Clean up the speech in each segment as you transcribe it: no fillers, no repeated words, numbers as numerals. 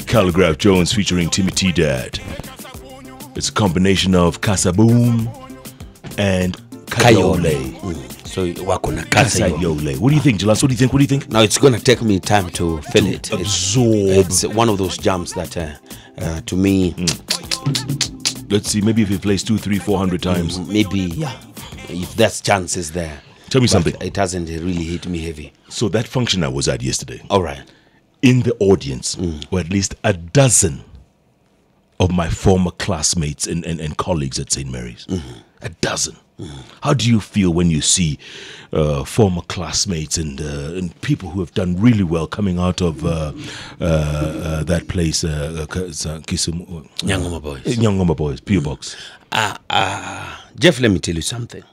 Calligraph Jones featuring Timmy T Dad. It's a combination of Kasaboom and Kayole. So wakona Kayole. What do you think, Jalas? What do you think? Now it's gonna take me time to feel it. Absorb. It's one of those jams that, to me, let's see. Maybe if it plays 200, 300, 400 times, maybe if there's chances there. Tell me something. It hasn't really hit me heavy. So that function I was at yesterday. All right. In the audience were at least a dozen of my former classmates and colleagues at St. Mary's. A dozen. How do you feel when you see former classmates and people who have done really well coming out of that place, Nyangoma Boys. Nyangoma Boys, P.O. Box. Jeff, let me tell you something.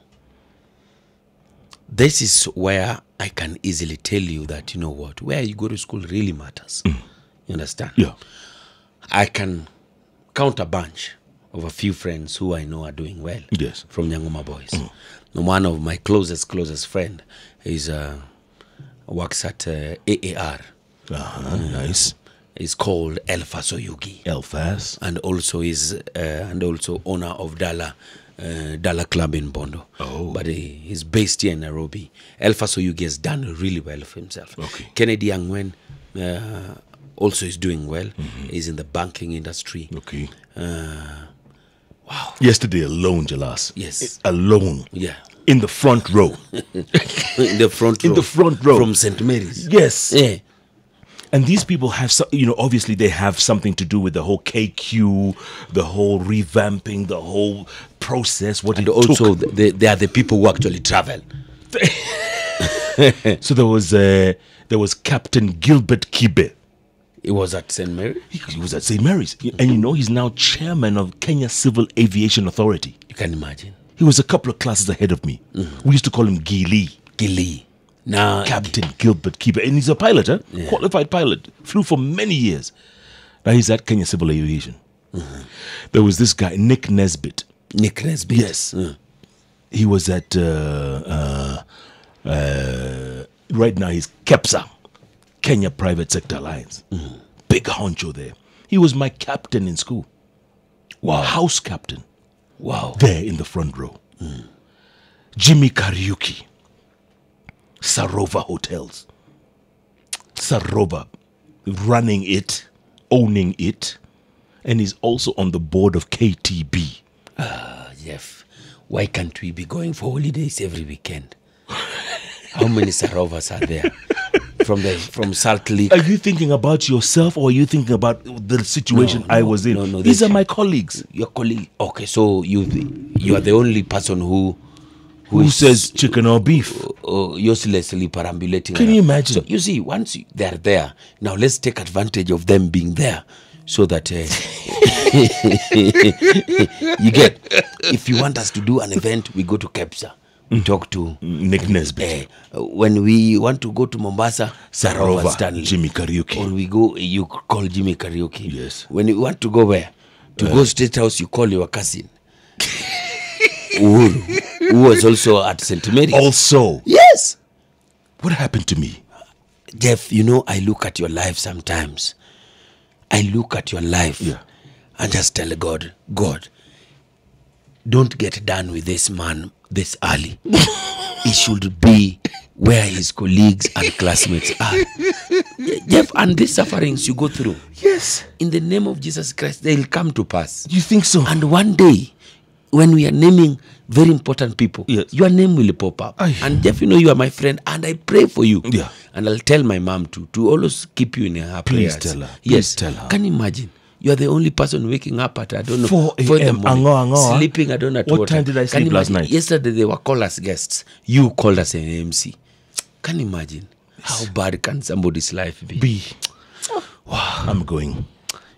This is where I can easily tell you that, you know what, where you go to school really matters. You understand? Yeah. I can count a bunch of a few friends who I know are doing well. Yes. From Nyangoma Boys. One of my closest friend is works at AAR. Nice. Is called Elfas Oyugi. Elfas. And also is owner of Dala Club in Bondo. Oh. But he's based here in Nairobi. Elfas Oyugi has done really well for himself. Okay. Kennedy Angwen also is doing well. He's in the banking industry. Okay. Wow. Yesterday alone, Jalas. Yes. Alone. Yeah. In the front row. In the front row. In the front row. From St. Mary's. Yes. Yeah. And these people have, obviously they have something to do with the whole KQ, the whole revamping, the whole process. And also, they are the people who actually travel. So there was Captain Gilbert Kibe. He was at St. Mary's? He was at St. Mary's. And he's now chairman of Kenya Civil Aviation Authority. You can imagine. He was a couple of classes ahead of me. We used to call him Gili. Now, Captain Gilbert Kibe. And he's a pilot, Yeah. Qualified pilot. Flew for many years. Now he's at Kenya Civil Aviation. There was this guy, Nick Nesbitt. Yes. He was at, right now he's KEPSA, Kenya Private Sector Alliance. Big honcho there. He was my captain in school. Wow. House captain. Wow. There in the front row. Jimmy Kariuki. Sarova Hotels. Sarova. Running it. Owning it. And he's also on the board of KTB. Jeff, why can't we be going for holidays every weekend? How many Sarovas are there? From Salt Lake. Are you thinking about yourself or are you thinking about the situation I was in? No, these are my colleagues. Your colleague. Okay, so you are the only person who says chicken or beef? Uselessly perambulating. Can you imagine? So you see, once they're there, now let's take advantage of them being there, so that you get. If you want us to do an event, we go to KEPSA. We talk to Nick Nesbitt. When we want to go to Mombasa, Sarova, Stanley. Jimmy Kariuki. Or we go, you call Jimmy Kariuki. Yes. When you want to go where? To go State House, you call your cousin. Who was also at St. Mary's. Also? Yes. What happened to me? Jeff, I look at your life sometimes. I look at your life and just tell God, don't get done with this man this early. He should be where his colleagues and classmates are. Jeff, and these sufferings you go through, Yes. in the name of Jesus Christ, they'll come to pass. You think so? And one day, when we are naming very important people, Yes. your name will pop up. Aye. And Jeff, you are my friend, and I pray for you. Yeah. And I'll tell my mom to always keep you in her Please prayers. tell her. Yes. Please tell her. Can you imagine? You are the only person waking up at, I don't know, 4 in the a.m. morning, Ango. sleeping, I don't know at What time did I Can you sleep last imagine? night? Yesterday they were called as guests. You called as an MC. Can you imagine? How bad can somebody's life be? Wow. I'm going.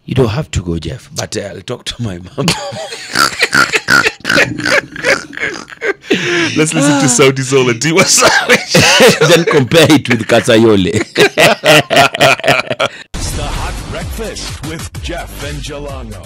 You don't have to go, Jeff, but I'll talk to my mom. Let's listen to Saudi Soul and Tiwa Savage. Then compare it with Kasayole. It's the Hot Breakfast with Jeff and Jalango.